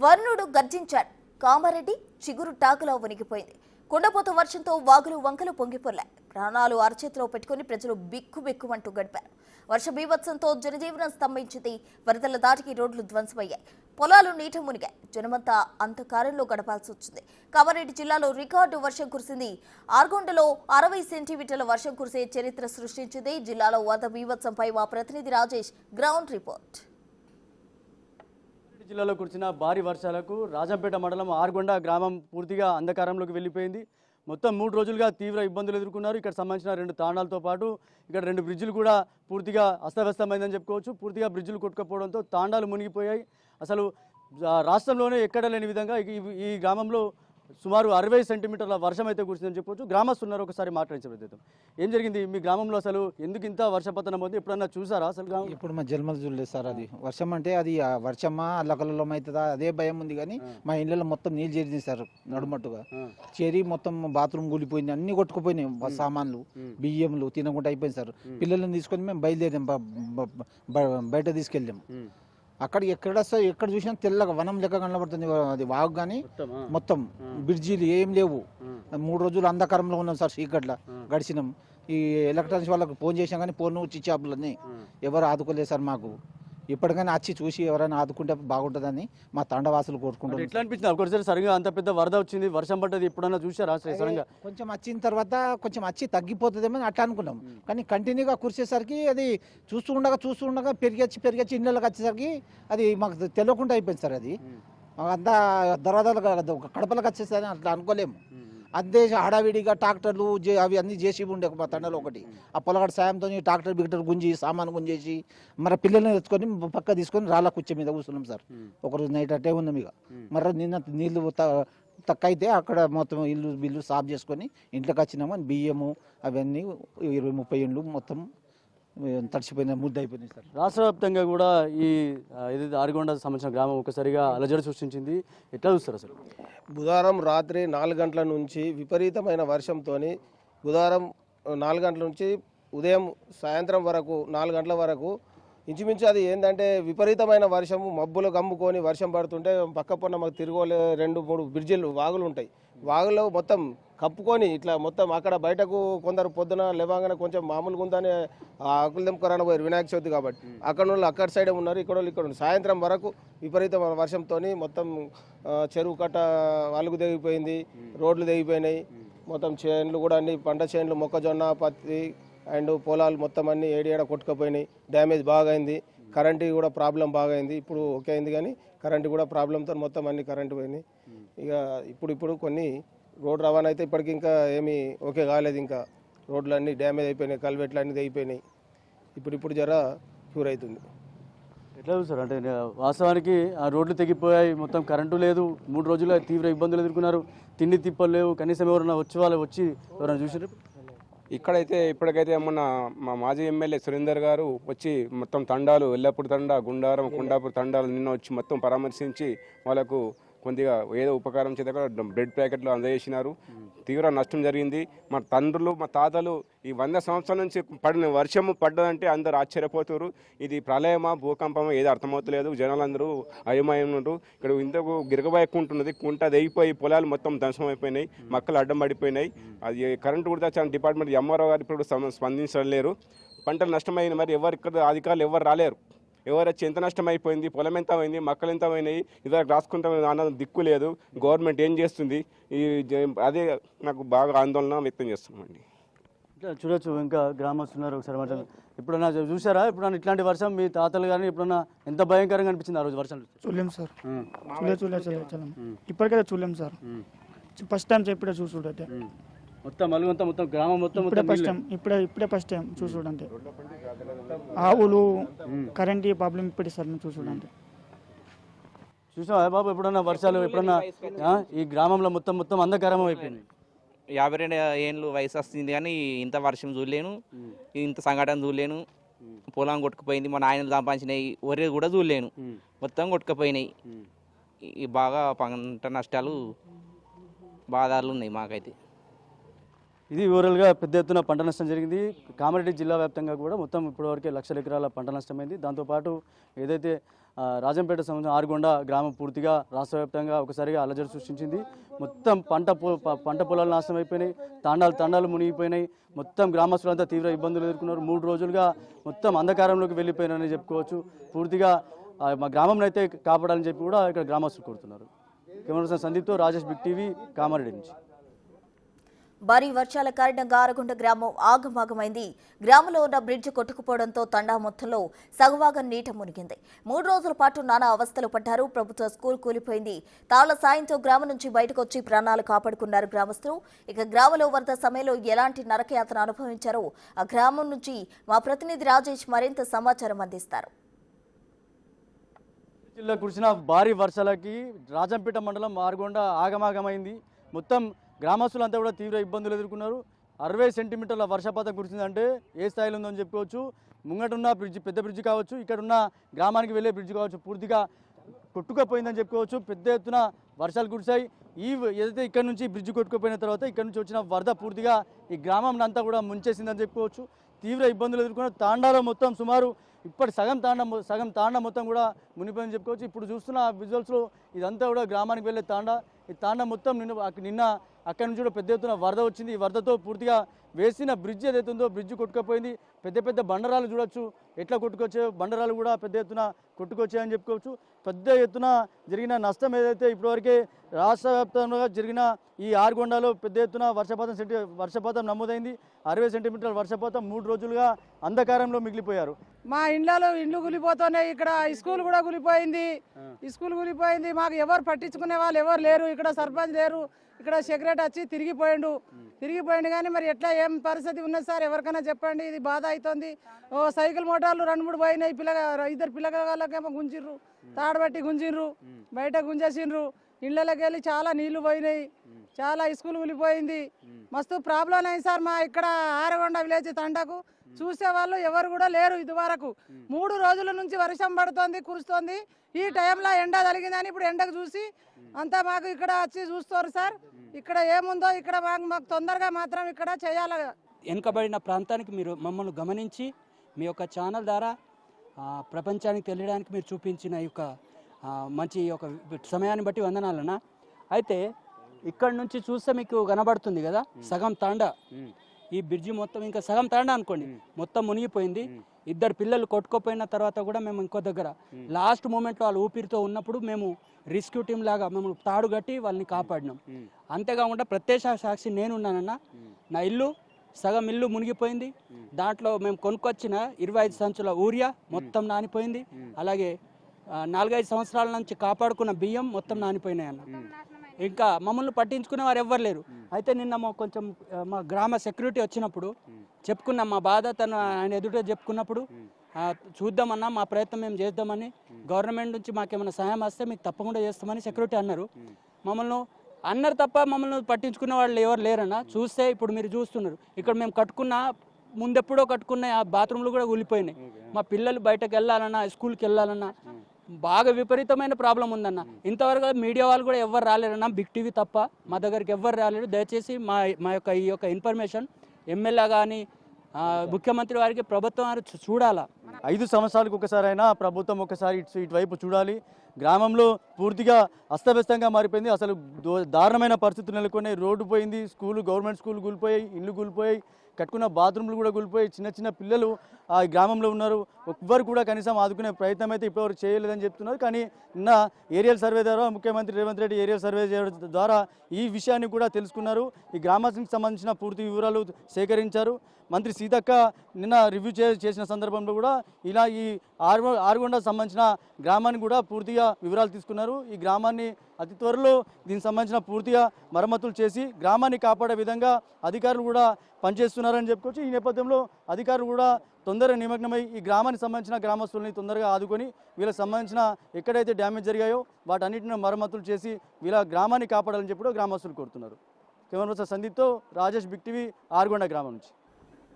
వరుణుడు గర్జించాడు. కామారెడ్డి చిగురు టాకులా వణికిపోయింది. కుండపోత వర్షంతో వాగులు వంకలు పొంగిపోలే. ప్రాణాలు అరచేతిలో పెట్టుకుని ప్రజలు బిక్కుబిక్కుమంటూ గడిపారు. వర్ష బీభత్సంతో జనజీవనం స్తంభించింది. వరదల దాటికి రోడ్లు ధ్వంసమయ్యాయి. పొలాలు నీట మునిగాయి. జనమంతా అంధకారంలో గడపాల్సి వచ్చింది. కామారెడ్డి జిల్లాలో రికార్డు వర్షం కురిసింది. ఆర్గొండలో 60 సెంటీమీటర్ల వర్షం కురిసే చరిత్ర సృష్టించింది. జిల్లాలో వరద బీభత్సంపై మా ప్రతినిధి రాజేష్ గ్రౌండ్ రిపోర్ట్. జిల్లాలో కురిసిన భారీ వర్షాలకు రాజంపేట మండలం ఆర్గొండ గ్రామం పూర్తిగా అంధకారంలోకి వెళ్ళిపోయింది. మొత్తం 3 రోజులుగా తీవ్ర ఇబ్బందులు ఎదుర్కొన్నారు. ఇక్కడ సంబంధించిన 2 తాండాలతో పాటు ఇక్కడ 2 బ్రిడ్జిలు కూడా పూర్తిగా అస్తవ్యస్తమైందని చెప్పుకోవచ్చు. పూర్తిగా బ్రిడ్జిలు కొట్టుకపోవడంతో తాండాలు మునిగిపోయాయి. అసలు రాష్ట్రంలోనే ఎక్కడ లేని విధంగా ఈ గ్రామంలో సుమారు 60 సెంటీమీటర్ల వర్షం అయితే కురిసిందని చెప్పొచ్చు. గ్రామస్తులు ఉన్నారు, ఒకసారి మాట్లాడించే ప్రయత్నం. ఏం జరిగింది మీ గ్రామంలో? అసలు ఎందుకు ఇంత వర్షపతనం అవుతుంది? ఎప్పుడన్నా చూసారా అసలు? ఇప్పుడు మా జన్మలు చూడలేదు సార్. అది వర్షం అంటే అది వర్షమా అల్లకల్లం అవుతుందా అదే భయం ఉంది. కానీ మా ఇళ్ళలో మొత్తం నీళ్ళు చేరింది సార్. నడుమట్టుగా చేరి మొత్తం బాత్రూమ్ కూలిపోయింది, అన్ని కొట్టుకుపోయినాయి. సామాన్లు బియ్యంలు తినకుండా అయిపోయింది సార్. పిల్లల్ని తీసుకొని మేము బయలుదేరాం, బయట తీసుకెళ్ళాం. అక్కడ ఎక్కడ చూసినా తెల్లగా వనం లెక్క కనబడుతుంది. అది వాగు కానీ మొత్తం బ్రిడ్జీలు ఏం లేవు. 3 రోజులు అంధకారంలో ఉన్నాం సార్. చీకట్ల గడిచినాం. ఈ ఎలక్ట్రానిక్స్ వాళ్ళకి ఫోన్ చేసాం కానీ ఫోన్ చిచ్చాపులన్నీ ఎవరు ఆదుకోలేదు సార్. మాకు ఇప్పటికైనా వచ్చి చూసి ఎవరైనా ఆదుకుంటే బాగుంటుందని మా తండవాసులు కోరుకుంటారు. ఎట్లా అనిపించింది? ఒకసారి సరిగా అంత పెద్ద వరద వచ్చింది, వర్షం పడ్డది, ఎప్పుడన్నా చూసారా సడన్గా? కొంచెం వచ్చిన తర్వాత కొంచెం వచ్చి తగ్గిపోతుందేమో అట్లా అనుకున్నాం. కానీ కంటిన్యూగా కురిసేసరికి అది చూస్తూ ఉండగా పెరిగొచ్చి ఇళ్ళకి వచ్చేసరికి అది మాకు తెలియకుండా అయిపోయింది సార్. అది అంతా దరవాదాలు కడపలకు వచ్చేసరి అట్లా అనుకోలేము. అదే హడావిడిగా ట్రాక్టర్లు అవి అన్ని జేసీబీ ఉండే మా తండలో ఒకటి. ఆ పొలగడ సాయంతో ట్రాక్టర్ బిక్టర్ గుంజి సామాను గుంజేసి మరి పిల్లల్ని ఎత్తుకొని పక్క తీసుకొని రాళ్ళ కుర్చీ మీద కూర్చున్నాం సార్. ఒకరోజు నైట్ అట్టే ఉన్నాం. ఇక మరి నిన్న నీళ్లు తక్కువ అయితే అక్కడ మొత్తం బిల్లు సాఫ్ చేసుకొని ఇంట్లోకి వచ్చినాము. బియ్యము అవన్నీ 20-30 ఇండ్లు మొత్తం తడిచిపోయిన ముద్ద అయిపోయింది సార్. రాష్ట్ర వ్యాప్తంగా కూడా ఈ ఏదైతే ఆర్గొండ సంబంధించిన గ్రామం ఒకసారిగా అలజడి సృష్టించింది. ఎట్లా చూస్తారు అసలు? బుధవారం రాత్రి 4 గంటల నుంచి విపరీతమైన వర్షంతో బుధవారం 4 గంటల నుంచి ఉదయం సాయంత్రం వరకు 4 గంటల వరకు ఇంచుమించు అది ఏంటంటే విపరీతమైన వర్షము మబ్బులు గమ్ముకొని వర్షం పడుతుంటే పక్క పొన్న మాకు తిరగలే 2-3 బ్రిడ్జిలు వాగులు ఉంటాయి. వాగులో మొత్తం కప్పుకొని ఇట్లా మొత్తం అక్కడ బయటకు కొందరు పొద్దున లేవగానే కొంచెం మామూలుగా ఉందని ఆకులు తెంపుకోరాని పోయారు వినాయక చవితి కాబట్టి. అక్కడ వాళ్ళు అక్కడ సైడే ఉన్నారు, ఇక్కడ వాళ్ళు ఇక్కడ ఉన్నారు. సాయంత్రం వరకు విపరీతమైన వర్షంతో మొత్తం చెరువు కట్ట అలుగు తెగిపోయింది, రోడ్లు తెగిపోయినాయి. మొత్తం చేన్లు కూడా అన్ని పంట చేన్లు మొక్కజొన్న పత్తి అండ్ పొలాలు మొత్తం అన్ని ఏడ కొట్టుకుపోయినాయి. డ్యామేజ్ బాగా అయింది. కరెంటు కూడా ప్రాబ్లం బాగా అయింది. ఇప్పుడు ఓకే అయింది కానీ కరెంటు కూడా ప్రాబ్లంతో మొత్తం అన్ని కరెంటు పోయినాయి. ఇక ఇప్పుడు కొన్ని రోడ్ రవాణా అయితే ఇప్పటికి ఇంకా ఏమీ ఓకే కాలేదు. ఇంకా రోడ్లు అన్నీ డ్యామేజ్ అయిపోయినాయి, కల్వెట్లు అన్నీ అయిపోయినాయి. ఇప్పుడు జర క్యూర్ అవుతుంది. ఎట్లా చూస్తారు? అంటే వాస్తవానికి ఆ రోడ్లు తెగిపోయాయి, మొత్తం కరెంటు లేదు. 3 రోజుల్లో తీవ్ర ఇబ్బందులు ఎదుర్కొన్నారు. తిండి తిప్పలు లేవు. కనీసం ఎవరైనా వచ్చి ఎవరైనా చూసారు? ఇక్కడైతే ఇప్పటికైతే మొన్న మా మాజీ ఎమ్మెల్యే సురేందర్ గారు వచ్చి మొత్తం తండాలు ఎల్లప్పుడు తండా, గుండారం, కొండాపూర్ తండాలు నిన్న వచ్చి మొత్తం పరామర్శించి వాళ్ళకు కొద్దిగా ఏదో ఉపకారం చేత బ్రెడ్ ప్యాకెట్లు అందజేసినారు. తీవ్ర నష్టం జరిగింది. మా తండ్రులు మా తాతలు ఈ 100 సంవత్సరాల నుంచి పడిన వర్షము పడ్డదంటే అందరూ ఆశ్చర్యపోతారు. ఇది ప్రళయమా భూకంపమా ఏదో అర్థమవుతలేదు. జనాలందరూ అయోమయం ఉన్నారు. ఇక్కడ ఇంతకు గిరగబాయకుంటున్నది, కుంట తెగిపోయి పొలాలు మొత్తం ధ్వంసం అయిపోయినాయి, మొక్కలు అడ్డం పడిపోయినాయి. అది కరెంటు కూడా చాలా డిపార్ట్మెంట్ ఎంఆర్ఓ గారు ఇప్పుడు స్పందించడం లేరు. పంటలు నష్టమైంది. మరి ఇక్కడ అధికారులు ఎవరు రాలేరు. ఎవరు వచ్చి ఎంత నష్టం అయిపోయింది, పొలం ఎంత అయింది, మొక్కలు ఎంత అయినాయి, ఇదివరకు రాసుకుంటాం అన్నది దిక్కు లేదు. గవర్నమెంట్ ఏం చేస్తుంది? అదే నాకు బాగా ఆందోళన వ్యక్తం చేస్తున్నామండి. చూడొచ్చు ఇంకా గ్రామస్తున్నారు. ఒకసారి మాట్లాడారు. ఎప్పుడన్నా చూసారా? ఎప్పుడన్నా ఇట్లాంటి వర్షం మీ తాతలు కానీ ఎప్పుడన్నా ఎంత భయంకరంగా అనిపించింది ఆ రోజు వర్షం? చూడలేము సార్. చూడలేము ఇప్పటికైతే చూడలేము సార్. ఫస్ట్ టైం ఇప్పుడే చూసుకుంటే మొత్తం అలుగంతా మొత్తం గ్రామం మొత్తం ఇప్పుడే ఫస్ట్ టైం చూసుకుంటే ఆవులు కరెంట్ ప్రాబ్లం ఇప్పుడే సార్ మేము చూసుకుంటే. చూసావా బాబు ఎప్పుడన్నా వర్షాలు? ఎప్పుడన్నా ఈ గ్రామంలో మొత్తం అంధకారం అయిపోయింది. 52 ఏళ్ళు వయసు వస్తుంది కానీ ఇంత వర్షం చూడలేను, ఇంత సంఘటన చూడలేను. పొలం కొట్టుకుపోయింది, మా నాయనలు సంపాదించినాయి, ఒరే కూడా చూడలేను, మొత్తం కొట్టుకుపోయినాయి. బాగా పంట నష్టాలు బాధలు ఉన్నాయి మాకైతే. ఇది ఓవరాల్గా పెద్ద ఎత్తున పంట నష్టం జరిగింది. కామారెడ్డి జిల్లా వ్యాప్తంగా కూడా మొత్తం ఇప్పటివరకే 1,00,000 ఎకరాల పంట నష్టమైంది. దాంతోపాటు ఏదైతే రాజంపేట సంబంధించిన ఆరుగొండ గ్రామం పూర్తిగా రాష్ట్ర వ్యాప్తంగా ఒకసారిగా అలజడి సృష్టించింది. మొత్తం పంట పొలాలు నాశనం అయిపోయినాయి, తాండాలు మునిగిపోయినాయి. మొత్తం గ్రామస్తులంతా తీవ్ర ఇబ్బందులు ఎదుర్కొన్నారు. 3 రోజులుగా మొత్తం అంధకారంలోకి వెళ్ళిపోయినారని చెప్పుకోవచ్చు. పూర్తిగా మా గ్రామం అయితే కాపాడాలని చెప్పి కూడా ఇక్కడ గ్రామస్తులు కోరుతున్నారు. కెమెరా సందీప్తో రాజేష్, బిగ్ టీవీ, కామారెడ్డి నుంచి. భారీ వర్షాల కారణంగా ఆరగొండ గ్రామం ఆగమాగమైంది. గ్రామంలో ఉన్న బ్రిడ్జ్ కొట్టుకుపోవడంతో తండా మొత్తంలో సగభాగం నీట మునిగింది. 3 రోజుల పాటు నానా అవస్థలు పడ్డారు. ప్రభుత్వ స్కూల్ కూలిపోయింది. తాళ్ల సాయంతో గ్రామం నుంచి బయటకు వచ్చి ప్రాణాలు కాపాడుకున్నారు గ్రామస్తులు. ఇక గ్రామంలో వరద సమయంలో ఎలాంటి నరకయాతన అనుభవించారో ఆ గ్రామం నుంచి మా ప్రతినిధి రాజేష్ మరింత సమాచారం అందిస్తారు. జిల్లా కురిసిన భారీ వర్షాలకి రాజంపేట మండలం ఆరుగొండ ఆగమాగమైంది. మొత్తం గ్రామస్తులంతా కూడా తీవ్ర ఇబ్బందులు ఎదుర్కొన్నారు. 60 సెంటీమీటర్ల వర్షపాతం కురిసిందంటే ఏ స్థాయిలో ఉందని చెప్పుకోవచ్చు. ముంగటున్న బ్రిడ్జ్, పెద్ద బ్రిడ్జ్ కావచ్చు, ఇక్కడున్న గ్రామానికి వెళ్ళే బ్రిడ్జ్ కావచ్చు, పూర్తిగా కొట్టుకుపోయిందని చెప్పుకోవచ్చు. పెద్ద ఎత్తున వర్షాలు కురిశాయి. ఏదైతే ఇక్కడ నుంచి బ్రిడ్జ్ కొట్టుకుపోయిన తర్వాత ఇక్కడ నుంచి వచ్చిన వరద పూర్తిగా ఈ గ్రామం అంతా కూడా ముంచేసిందని చెప్పుకోవచ్చు. తీవ్ర ఇబ్బందులు ఎదుర్కొన్న తాండాలో మొత్తం సుమారు ఇప్పటి సగం తాండా మొత్తం కూడా మునిపోయిందని చెప్పుకోవచ్చు. ఇప్పుడు చూస్తున్న విజువల్స్లో ఇదంతా కూడా గ్రామానికి వెళ్ళే తాండా. ఈ తాండా మొత్తం నిన్న అక్కడి నుంచి కూడా పెద్ద ఎత్తున వరద వచ్చింది. ఈ వరదతో పూర్తిగా వేసిన బ్రిడ్జ్ ఏదైతే ఉందో బ్రిడ్జ్ కొట్టుకుపోయింది. పెద్ద బండరాలు చూడొచ్చు ఎట్లా కొట్టుకొచ్చాయో. బండరాలు కూడా పెద్ద ఎత్తున కొట్టుకొచ్చాయని చెప్పుకోవచ్చు. పెద్ద ఎత్తున జరిగిన నష్టం ఏదైతే ఇప్పటివరకే రాష్ట్ర వ్యాప్తంగా జరిగిన ఈ ఆరుగొండలో పెద్ద ఎత్తున వర్షపాతం నమోదైంది. 60 సెంటీమీటర్ల వర్షపాతం. 3 రోజులుగా అంధకారంలో మిగిలిపోయారు. మా ఇండ్లు కూలిపోతున్నాయి. ఇక్కడ స్కూల్ కూడా కూలిపోయింది. మాకు ఎవరు పట్టించుకునే వాళ్ళు ఎవరు లేరు. ఇక్కడ సర్పంచ్ లేరు. ఇక్కడ సెక్రటరీ వచ్చి తిరిగిపోయిండు కానీ మరి ఎట్లా ఏం పరిస్థితి ఉన్నది సార్, ఎవరికైనా చెప్పండి. ఇది బాధ అవుతుంది. సైకిల్ మోటార్లు 2-3 పోయినాయి. 2 పిల్లగాళ్ళకేమో గుంజిర్రు, తాడబట్టి గుంజిర్రు, బయట గుంజేసిండ్రు. ఇళ్ళకి వెళ్ళి చాలా నీళ్లు పోయినాయి. చాలా స్కూల్ కూలిపోయింది. మస్తు ప్రాబ్లం అయింది సార్. మా ఇక్కడ ఆరగొండ విలేజ్ తండకు చూసే వాళ్ళు ఎవరు కూడా లేరు. ఇదివరకు 3 రోజుల నుంచి వర్షం పడుతోంది, కురుస్తోంది. ఈ టైంలో ఎండ తగిలిందని ఇప్పుడు ఎండకు చూసి అంతా మాకు ఇక్కడ వచ్చి చూస్తారు సార్. ఇక్కడ ఏముందో ఇక్కడ మాకు తొందరగా మాత్రం ఇక్కడ చేయాలి. వెనుకబడిన ప్రాంతానికి మీరు మమ్మల్ని గమనించి మీ యొక్క ఛానల్ ద్వారా ప్రపంచానికి తెలియడానికి మీరు చూపించిన ఈ యొక్క మంచి ఒక సమయాన్ని బట్టి వందనాలన్నా. అయితే ఇక్కడ నుంచి చూస్తే మీకు కనబడుతుంది కదా సగం తాండా, ఈ బ్రిడ్జి మొత్తం ఇంకా సగం తాండా అనుకోండి మొత్తం మునిగిపోయింది. 2 పిల్లలు కొట్టుకుపోయిన తర్వాత కూడా మేము ఇంకో దగ్గర లాస్ట్ మూమెంట్లో వాళ్ళు ఊపిరితో ఉన్నప్పుడు మేము రెస్క్యూ టీం లాగా మేము తాడు కట్టి వాళ్ళని కాపాడినాం. అంతేకాకుండా ప్రత్యక్ష సాక్షి నేనున్నానన్నా. నా సగం ఇల్లు మునిగిపోయింది. దాంట్లో మేము కొనుక్కొచ్చిన 25 సంచుల ఊరియా మొత్తం నానిపోయింది. అలాగే 4-5 సంవత్సరాల నుంచి కాపాడుకున్న బియ్యం మొత్తం నానిపోయినాయి అన్న. ఇంకా మమ్మల్ని పట్టించుకునే వారు ఎవ్వరు లేరు. అయితే నిన్న మా గ్రామ సెక్యూరిటీ వచ్చినప్పుడు చెప్పుకున్నాం మా బాధ. ఆయన ఎదుట చెప్పుకున్నప్పుడు చూద్దామన్నా, మా ప్రయత్నం మేము చేద్దామని, గవర్నమెంట్ నుంచి మాకేమైనా సహాయం వస్తే మీకు తప్పకుండా చేస్తామని సెక్యూరిటీ అన్నారు. మమ్మల్ని అన్నారు తప్ప మమ్మల్ని పట్టించుకునే వాళ్ళు ఎవరు లేరన్నా. చూస్తే ఇప్పుడు మీరు చూస్తున్నారు ఇక్కడ మేము ముందెప్పుడో కట్టుకున్న ఆ బాత్రూమ్లు కూడా కూలిపోయినాయి. మా పిల్లలు బయటకు వెళ్ళాలన్నా, స్కూల్కి వెళ్ళాలన్నా బాగా విపరీతమైన ప్రాబ్లం ఉందన్న. ఇంతవరకు మీడియా వాళ్ళు కూడా ఎవరు రాలేరన్నా, బిగ్ టీవీ తప్ప మా దగ్గరికి ఎవరు రాలేరు. దయచేసి ఈ యొక్క ఇన్ఫర్మేషన్ ఎమ్మెల్యే కానీ ముఖ్యమంత్రి వారికి ప్రభుత్వం వారు చూడాలా. 5 సంవత్సరాలకు ఒకసారి అయినా ప్రభుత్వం ఒకసారి ఇటువైపు చూడాలి. గ్రామంలో పూర్తిగా అస్తవ్యస్తంగా మారిపోయింది. అసలు దారుణమైన పరిస్థితులు నెలకొన్నాయి. రోడ్డు పోయింది, గవర్నమెంట్ స్కూల్ కూలిపోయాయి, ఇల్లు కూలిపోయాయి, కట్టుకున్న బాత్రూమ్లు కూడా కూలిపోయి చిన్న పిల్లలు ఆ గ్రామంలో ఉన్నారు. ఎవ్వరు కూడా కనీసం ఆదుకునే ప్రయత్నం అయితే ఇప్పటివరకు చేయలేదని చెప్తున్నారు. కానీ నిన్న ఏరియల్ సర్వే ద్వారా ముఖ్యమంత్రి రేవంత్ రెడ్డి ఏరియల్ సర్వే చేయడం ద్వారా ఈ విషయాన్ని కూడా తెలుసుకున్నారు. ఈ గ్రామానికి సంబంధించిన పూర్తి వివరాలు సేకరించారు. మంత్రి సీతక్క నిన్న రివ్యూ చేసిన సందర్భంలో కూడా ఇలా ఈ ఆరుగొండ సంబంధించిన గ్రామాన్ని కూడా పూర్తిగా వివరాలు తీసుకున్నారు. ఈ గ్రామాన్ని అతి త్వరలో దీనికి సంబంధించిన పూర్తిగా మరమ్మతులు చేసి గ్రామాన్ని కాపాడే విధంగా అధికారులు కూడా పనిచేస్తున్నారని చెప్పుకోవచ్చు. ఈ నేపథ్యంలో అధికారులు కూడా తొందరగా నిమగ్నమై ఈ గ్రామానికి సంబంధించిన గ్రామస్తుల్ని తొందరగా ఆదుకొని వీళ్ళకి సంబంధించిన ఎక్కడైతే డ్యామేజ్ జరిగాయో వాటన్నిటిని మరమ్మతులు చేసి వీళ్ళ గ్రామాన్ని కాపాడాలని చెప్పి గ్రామస్తులు కోరుతున్నారు. కెమెరా పర్సన్ సందీప్తో రాజేష్, బిగ్ టీవీ, ఆరుగొండ గ్రామం నుంచి.